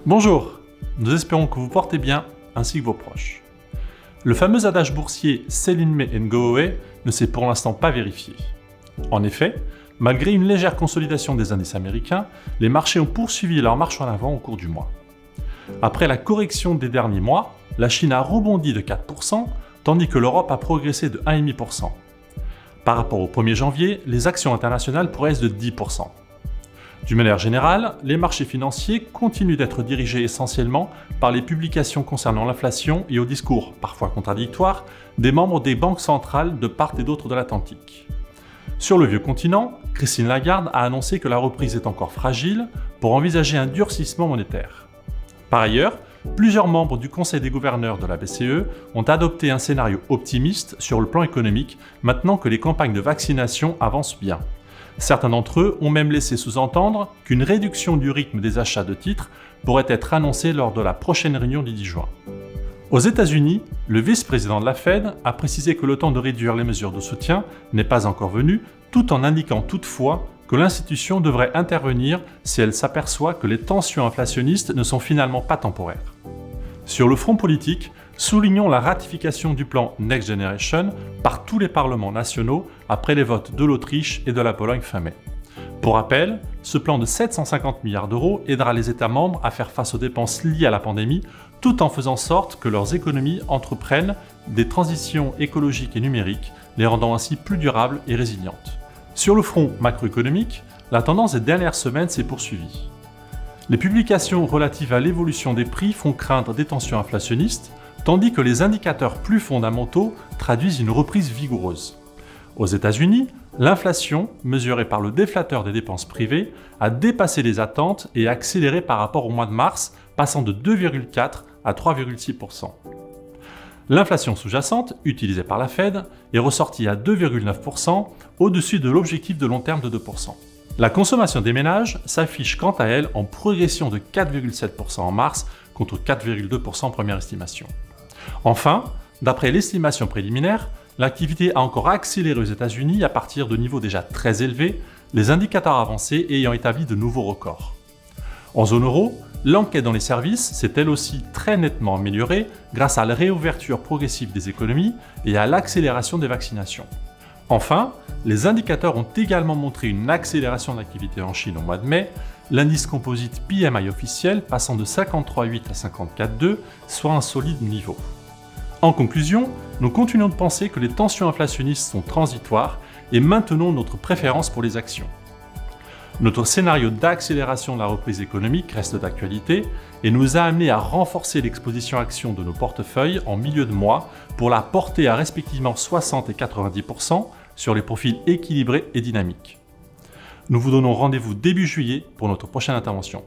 Bonjour, nous espérons que vous portez bien ainsi que vos proches. Le fameux adage boursier « Sell in May and go away » ne s'est pour l'instant pas vérifié. En effet, malgré une légère consolidation des indices américains, les marchés ont poursuivi leur marche en avant au cours du mois. Après la correction des derniers mois, la Chine a rebondi de 4%, tandis que l'Europe a progressé de 1,5%. Par rapport au 1er janvier, les actions internationales progressent de 10%. D'une manière générale, les marchés financiers continuent d'être dirigés essentiellement par les publications concernant l'inflation et au discours, parfois contradictoire, des membres des banques centrales de part et d'autre de l'Atlantique. Sur le vieux continent, Christine Lagarde a annoncé que la reprise est encore fragile pour envisager un durcissement monétaire. Par ailleurs, plusieurs membres du Conseil des gouverneurs de la BCE ont adopté un scénario optimiste sur le plan économique maintenant que les campagnes de vaccination avancent bien. Certains d'entre eux ont même laissé sous-entendre qu'une réduction du rythme des achats de titres pourrait être annoncée lors de la prochaine réunion du 10 juin. Aux États-Unis, le vice-président de la Fed a précisé que le temps de réduire les mesures de soutien n'est pas encore venu, tout en indiquant toutefois que l'institution devrait intervenir si elle s'aperçoit que les tensions inflationnistes ne sont finalement pas temporaires. Sur le front politique, soulignons la ratification du plan Next Generation par tous les parlements nationaux après les votes de l'Autriche et de la Pologne fin mai. Pour rappel, ce plan de 750 milliards d'euros aidera les États membres à faire face aux dépenses liées à la pandémie tout en faisant sorte que leurs économies entreprennent des transitions écologiques et numériques, les rendant ainsi plus durables et résilientes. Sur le front macroéconomique, la tendance des dernières semaines s'est poursuivie. Les publications relatives à l'évolution des prix font craindre des tensions inflationnistes, tandis que les indicateurs plus fondamentaux traduisent une reprise vigoureuse. Aux États-Unis, l'inflation, mesurée par le déflateur des dépenses privées, a dépassé les attentes et accéléré par rapport au mois de mars, passant de 2,4 à 3,6%. L'inflation sous-jacente, utilisée par la Fed, est ressortie à 2,9%, au-dessus de l'objectif de long terme de 2%. La consommation des ménages s'affiche quant à elle en progression de 4,7% en mars contre 4,2% en première estimation. Enfin, d'après l'estimation préliminaire, l'activité a encore accéléré aux États-Unis à partir de niveaux déjà très élevés, les indicateurs avancés ayant établi de nouveaux records. En zone euro, l'enquête dans les services s'est elle aussi très nettement améliorée grâce à la réouverture progressive des économies et à l'accélération des vaccinations. Enfin, les indicateurs ont également montré une accélération de l'activité en Chine au mois de mai, l'indice composite PMI officiel passant de 53,8 à 54,2, soit un solide niveau. En conclusion, nous continuons de penser que les tensions inflationnistes sont transitoires et maintenons notre préférence pour les actions. Notre scénario d'accélération de la reprise économique reste d'actualité et nous a amené à renforcer l'exposition actions de nos portefeuilles en milieu de mois pour la porter à respectivement 60 et 90% sur les profils équilibrés et dynamiques. Nous vous donnons rendez-vous début juillet pour notre prochaine intervention.